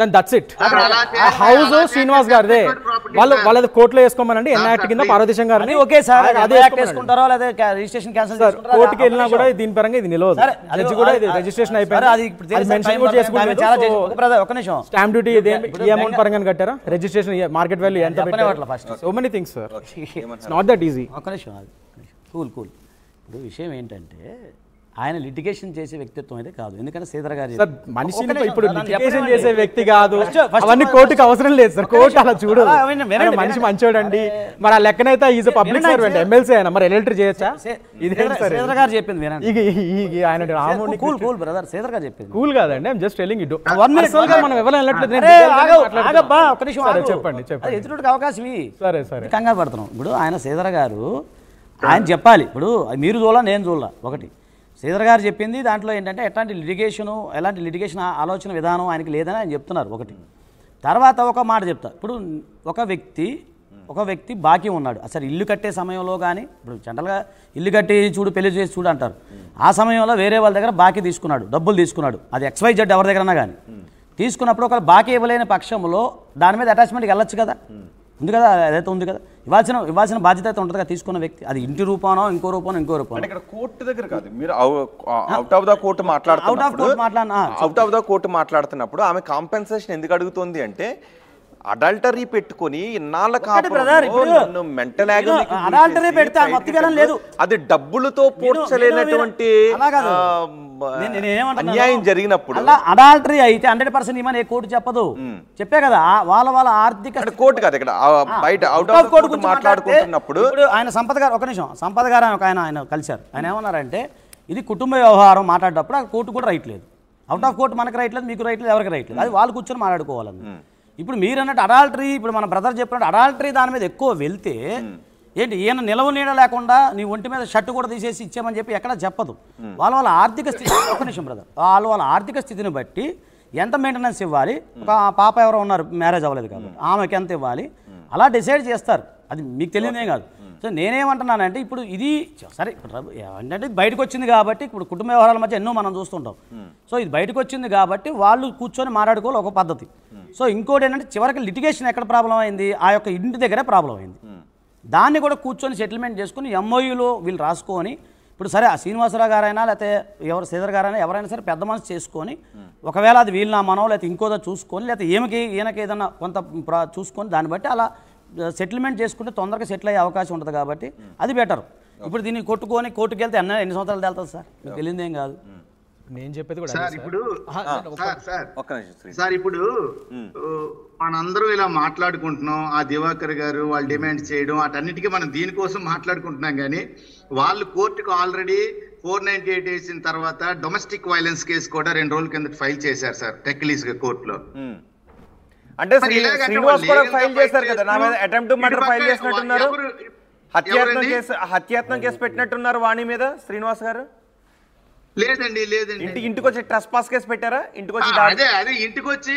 Then that's it. House Srinivas గారిదే, వాళ్ళది కోర్టులో వేసుకోమనండి ఎన్ఆక్ట్ కింద పార్వతీశం గారిని. ఓకే సార్, అదే వేసుకుంటారో లేదా రిజిస్ట్రేషన్ క్యాన్సిల్ చేసుకుంటారో కోర్టుకి వెళ్ళినా కూడా దీని పరంగా ఇది నిలవదు. జడ్జి కూడా ఇది రిజిస్ట్రేషన్ అయిపోయింది, అది మెన్షన్ కూడా చేసుకుంటారు. ఒక నిమిషం, స్టాంప్ డ్యూటీ ఈ అమౌంట్ పరంగా కట్టారా, రిజిస్ట్రేషన్ మార్కెట్ వాల్యూ ఎంత పెట్టారు, so many things sir, it's not that easy. ఒక నిమిషం, కూల్. ఇప్పుడు విషయం ఏంటంటే ఆయన లిటిగేషన్ చేసే వ్యక్తిత్వం అయితే కాదు. ఎందుకంటే శ్రీధర్ గారు మనిషిని ఇప్పుడు లిటిగేషన్ చేసే వ్యక్తి కాదు, అవన్నీ కోర్టుకి అవసరం లేదు సార్. కోర్టు అలా చూడదు, మనిషి మంచోడండి. మరి ఆ లెక్కనైతే ఈజ్ పబ్లిక్ సర్వెంట్, ఎమ్మెల్సీ అయినా మరి ఎలక్టర్ చేయొచ్చా? శ్రీధర్ గారు చెప్పింది ఆయన కూల్ బ్రదర్, శ్రీధర్ గారు చెప్పింది కూల్ కాదండి. I'm just telling it. మనం ఎవరైనా చెప్పండి ఎదుటికి అవకాశం సరే సరే కంగారు పడుతున్నాం. ఇప్పుడు ఆయన శ్రీధర్ గారు ఆయన చెప్పాలి. ఇప్పుడు మీరు చూడాల, నేను చూడాల. ఒకటి శ్రీధర్ గారు చెప్పింది దాంట్లో ఏంటంటే ఎలాంటి లిటిగేషన్ ఆలోచన విధానం ఆయనకి లేదని ఆయన చెప్తున్నారు. ఒకటి తర్వాత ఒక మాట చెప్తా. ఇప్పుడు ఒక వ్యక్తి బాకీ ఉన్నాడు. అసలు ఇల్లు కట్టే సమయంలో కానీ, ఇప్పుడు జనరల్గా ఇల్లు కట్టి చూడు పెళ్లి చేసి చూడు అంటారు. ఆ సమయంలో వేరే వాళ్ళ దగ్గర బాకీ తీసుకున్నాడు, డబ్బులు తీసుకున్నాడు. అది XYZ ఎవరి దగ్గరన్నా కానీ తీసుకున్నప్పుడు ఒక బాకీ ఇవ్వలేని పక్షంలో దాని మీద అటాచ్మెంట్కి వెళ్ళొచ్చు కదా, ఉంది కదా, అదైతే ఉంది కదా. ఇవ్వాల్సిన బాధ్యత అయితే ఉంటుంది కదా తీసుకున్న వ్యక్తి. అది ఇంటి రూపానో ఇంకో రూపానో. ఇక్కడ కోర్టు దగ్గర కాదు, మీరు అవుట్ ఆఫ్ ద కోర్టు మాట్లాడుతున్నప్పుడు ఆమె కాంపెన్సేషన్ ఎందుకు అడుగుతుంది అంటే, అడల్టరీ పెట్టుకొని ఇన్నాళ్ళ మెంటల్ అడల్టరీ పెడితే లేదు, అది డబ్బులతో పోడ్చలేనటువంటి అన్యాయం జరిగినప్పుడు అడల్టరీ అయితే 100% ఇమని ఏ కోర్టు చెప్పదు. చెప్పే కదా, వాళ్ళ ఆర్థిక కోర్టు కాదు ఇక్కడ బయట అవుట్ ఆఫ్ కోర్టు మాట్లాడుకుంటున్నప్పుడు. ఆయన సంపద గారు, ఒక నిమిషం, సంపద గారు ఆయన కలిశారు. ఆయన ఏమన్నారంటే ఇది కుటుంబ వ్యవహారం మాట్లాడేటప్పుడు ఆ కోర్టు కూడా రైట్ లేదు. అవుట్ ఆఫ్ కోర్టు మనకు రైట్ లేదు, మీకు రైట్ లేదు, ఎవరికి రైట్ లేదు. అది వాళ్ళు కూర్చొని మాట్లాడుకోవాలని. ఇప్పుడు మీరు అన్నట్టు అడాల్టరీ, ఇప్పుడు మన బ్రదర్ చెప్పినట్టు అడాల్టరీ దాని మీద ఎక్కువ వెళ్తే ఏంటి, ఈయన నిలవ నీడ లేకుండా నీ ఒంటి మీద షర్టు కూడా తీసేసి ఇచ్చామని చెప్పి ఎక్కడ చెప్పదు. వాళ్ళ ఆర్థిక స్థితి, ఒక్క నిమిషం బ్రదర్, వాళ్ళ ఆర్థిక స్థితిని బట్టి ఎంత మెయింటెనెన్స్ ఇవ్వాలి, ఒక పాప ఎవరో ఉన్నారు మ్యారేజ్ అవ్వలేదు కాబట్టి ఆమెకి ఎంత ఇవ్వాలి, అలా డిసైడ్ చేస్తారు. అది మీకు తెలియదేం కాదు. సో నేనేమంటున్నానంటే ఇప్పుడు ఇది సరే ఏంటంటే బయటకు వచ్చింది కాబట్టి, ఇప్పుడు కుటుంబ వ్యవహారాల మధ్య ఎన్నో మనం చూస్తుంటాం. సో ఇది బయటకు వచ్చింది కాబట్టి వాళ్ళు కూర్చొని మాట్లాడుకోవాలి, ఒక పద్ధతి. సో ఇంకోటి ఏంటంటే చివరికి లిటిగేషన్ ఎక్కడ ప్రాబ్లం అయింది, ఆ యొక్క ఇంటి దగ్గరే ప్రాబ్లం అయింది. దాన్ని కూడా కూర్చొని సెటిల్మెంట్ చేసుకుని MOUలో వీళ్ళు రాసుకొని, ఇప్పుడు సరే ఆ శ్రీనివాసరావు గారైనా లేకపోతే ఎవరు శ్రీధర్ గారైనా ఎవరైనా సరే పెద్ద మనసు చేసుకొని, ఒకవేళ అది వీళ్ళు నా మనో లేకపోతే ఇంకోదో చూసుకొని, లేకపోతే ఈయనకి ఏదన్నా కొంత చూసుకొని దాన్ని బట్టి అలా సెటిల్మెంట్ చేసుకుంటే తొందరగా సెటిల్ అయ్యే అవకాశం ఉంటుంది కాబట్టి అది బెటర్. ఇప్పుడు దీన్ని కొట్టుకొని కోర్టుకు వెళ్తే ఎన్ని సంవత్సరాలు వెళ్తుంది సార్, మీకు తెలియదు ఏం కాదు. నేను చెప్పేది కూడా సార్ ఇప్పుడు మనందరం ఇలా మాట్లాడుకుంటున్నాం, ఆ దివాకర్ గారు వాళ్ళు డిమాండ్ చేయడం వాటన్నిటికీ మనం దీనికోసం మాట్లాడుకుంటున్నాం. కానీ వాళ్ళు కోర్టుకు ఆల్రెడీ 498 వేసిన తర్వాత డొమెస్టిక్ వైలెన్స్ కేసు కూడా 2 రోజుల కింద ఫైల్ చేశారు సార్ టెక్లీస్ కోర్టులో. అంటే శ్రీనివాస్ కూడా ఫైల్ చేశారు కదా, నా మీద అటెంప్ట్ మర్డర్ ఫైల్ చేసినట్టున్నారు, హత్యాయత్నం కేసు పెట్టినట్టున్నారు వాణి మీద శ్రీనివాస్ గారు. లేదండి ఇంటికి వచ్చి ట్రెస్పాస్ కేసు పెట్టారా? ఇంటికి వచ్చి అదే ఇంటికి వచ్చి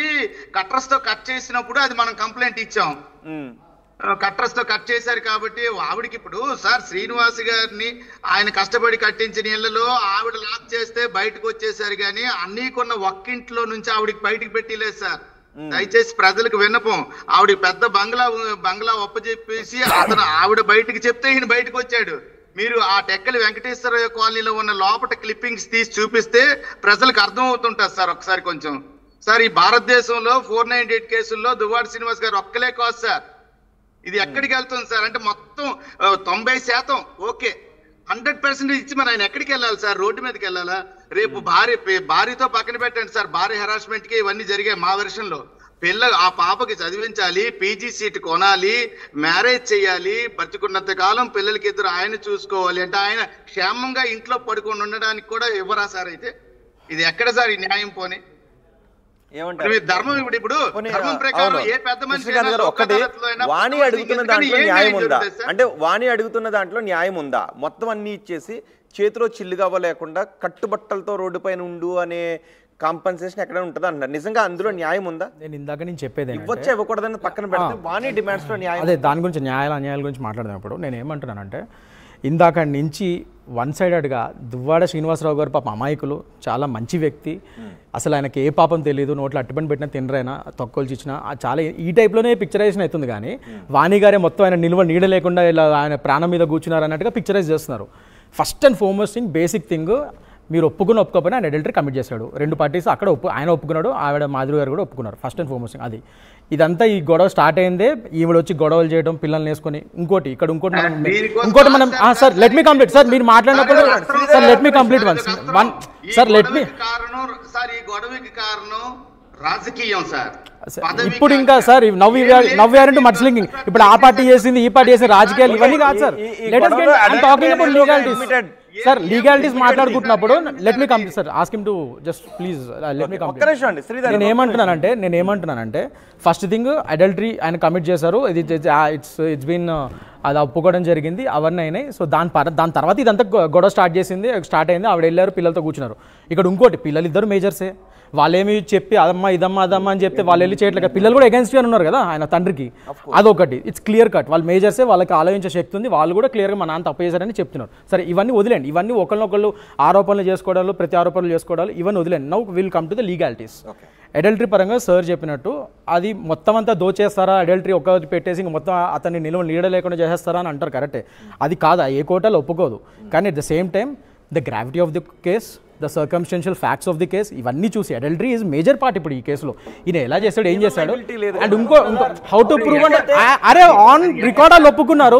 కట్రస్ తో కట్ చేసినప్పుడు అది మనం కంప్లైంట్ ఇచ్చాం. కట్రస్ తో కట్ చేశారు కాబట్టి ఆవిడకి ఇప్పుడు సార్ శ్రీనివాస్ గారిని ఆయన కష్టపడి కట్టించిన ఇళ్లలో ఆవిడ లాక్ చేస్తే బయటకు వచ్చేసారు, కానీ అన్ని కొన్న ఒక్కింట్లో నుంచి ఆవిడకి బయటకు పెట్టలేదు సార్. దయచేసి ప్రజలకు విన్నపం, ఆవిడ పెద్ద బంగ్లా ఒప్పజెప్పేసి ఆవిడ బయటకు చెప్తే ఈయన బయటకు వచ్చాడు. మీరు ఆ టెక్కలి వెంకటేశ్వర కాలనీలో ఉన్న లోపల క్లిప్పింగ్స్ తీసి చూపిస్తే ప్రజలకు అర్థం అవుతుంటారు సార్. ఒకసారి కొంచెం సార్, ఈ భారతదేశంలో 498 కేసుల్లో దువ్వాడ శ్రీనివాస్ గారు ఒక్కలే కాదు సార్. ఇది ఎక్కడికి వెళ్తుంది సార్ అంటే మొత్తం 90% ఓకే, 100% ఇచ్చి మరి ఆయన ఎక్కడికి వెళ్ళాలి సార్? రోడ్డు మీదకి వెళ్ళాలా? రేపు భార్యతో పక్కన పెట్టండి సార్, భార్య హెరాస్మెంట్ కి ఇవన్నీ జరిగాయి మా వెర్షన్లో. ఆ పాపకి చదివించాలి, PG సీట్ కొనాలి, మ్యారేజ్ చేయాలి, బతికున్నంత కాలం పిల్లలకి ఇద్దరు ఆయన చూసుకోవాలి అంటే ఆయన క్షేమంగా ఇంట్లో పడుకొని ఉండడానికి కూడా ఇవ్వరా సార్? అయితే ఇది ఎక్కడ సార్ ఈ న్యాయం? పోనీ ధర్మం ఇప్పుడు ధర్మం ప్రకారం ఏ పెద్ద మనిషి వాణి అడుగుతున్న దాంట్లో న్యాయం ఉందా అంటే, వాణి అడుగుతున్న దాంట్లో న్యాయం ఉందా? మొత్తం అన్ని ఇచ్చేసి చేతిలో చిల్లుగా లేకుండా కట్టుబట్టలతో రోడ్డు పైన ఉండు అనే కాంపెన్సేషన్ ఎక్కడ ఉంటుంది అంటారు. నిజంగా అందులో న్యాయం ఉందా? నేను ఇందాక నేను చెప్పేది ఇవ్వచ్చా ఇవ్వకూడదని పక్కన పెడితే వాణి డిమాండ్స్ లో న్యాయం. అదే దాని గురించి న్యాయాల అన్యాయాల గురించి మాట్లాడదాం. ఇప్పుడు నేను ఏమంటున్నానంటే, ఇందాక నుంచి వన్ సైడెడ్గా దువ్వాడ శ్రీనివాసరావు గారు పాప అమాయకులు, చాలా మంచి వ్యక్తి, అసలు ఆయనకి ఏ పాపం తెలియదు, నోట్లో అట్టుపని పెట్టినా తినరైనా తొక్కలు ఇచ్చినా చాలా ఈ టైప్లోనే పిక్చరైజేషన్ అవుతుంది. కానీ వాణి గారే మొత్తం ఆయన నీడ లేకుండా ఇలా ఆయన ప్రాణం మీద కూర్చున్నారు అన్నట్టుగా పిక్చరైజ్ చేస్తున్నారు. First and foremost thing, basic thing, మీరు ఒప్పుకోకపోయినా ఆయన అడల్టరీ కమిట్ చేశాడు. 2 పార్టీస్ అక్కడ ఆయన ఒప్పుకున్నాడు, ఆవిడ మాధురి గారు కూడా ఒప్పుకున్నారు. ఫస్ట్ అండ్ ఫార్మోస్ట్ థింగ్ అది. ఇదంతా ఈ గొడవ స్టార్ట్ అయిందే ఈవిడ వచ్చి గొడవలు చేయడం, పిల్లల్ని వేసుకొని. ఇంకోటి మనం sir let me complete sir, మీరు మాట్లాడినప్పుడు sir let me complete one sir let me రాజకీయం సార్. ఇప్పుడు ఇంకా సార్ నవ్ టు మడ్స్లింగింగ్. ఇప్పుడు ఆ పార్టీ చేసింది, ఈ పార్టీ చేసింది, రాజకీయాలు ఇవన్నీ కాదు sir. Let us get talking about legalities sir. Legalities మాట్లాడుకుంటున్నప్పుడు let me complete sir. Ask him to just please let me complete. నేను ఏమంటున్నానంటే ఫస్ట్ థింగ్ అడల్టరీ ఆయన కమిట్ చేశారు. ఇట్స్ బీన్ అది ఒప్పుకోవడం జరిగింది, అవన్నీ అయినాయి. సో దాని తర్వాత ఇదంతా గొడవ స్టార్ట్ అయింది. ఆవిడ వెళ్ళారు, పిల్లలతో కూర్చున్నారు. ఇక్కడ ఇంకోటి, పిల్లలు ఇద్దరు మేజర్సే, వాళ్ళేమి చెప్పి అదమ్మా ఇదమ్మా అని చెప్తే వాళ్ళు వెళ్ళి చేయట్లేదు. పిల్లలు కూడా అగెన్స్ట్ గానే ఉన్నారు కదా ఆయన తండ్రికి. అదొకటి, ఇట్స్ క్లియర్ కట్. వాళ్ళు మేజర్సే, వాళ్ళకి ఆలోచించే శక్తి ఉంది, వాళ్ళు కూడా క్లియర్గా మా నాన్న తప్పు చేశారని చెప్తున్నారు. సరే ఇవన్నీ వదిలేండి, ఇవన్నీ ఒకళ్ళనొకళ్ళు ఆరోపణలు చేసుకోవడాలు, ప్రతి ఆరోపణలు చేసుకోవడాలు, ఇవన్నీ వదిలేండి. Now will come to the legalities. Adultery పరంగా సార్ చెప్పినట్టు అది మొత్తం అంతా దోచేస్తారా, అడల్టరీ ఒక్కటి పెట్టేసి మొత్తం అతన్ని నీడ లేకుండా చేసేస్తారా అని అంటారు, కరెక్టే. అది కాదా, ఏ కోర్టులో ఒప్పుకోదు. కానీ at the same time the gravity of the case, the circumstantial facts of the case, ఇవన్నీ చూసి అడల్టరీ ఈజ్ మేజర్ పార్ట్ ఇప్పుడు ఈ కేసులో. ఈయన ఎలా చేస్తాడు, ఏం చేస్తాడు, అండ్ ఇంకో హౌ టు ప్రూవ్ అంటే అరే ఆన్ రికార్డ్ వాళ్ళు ఒప్పుకున్నారు.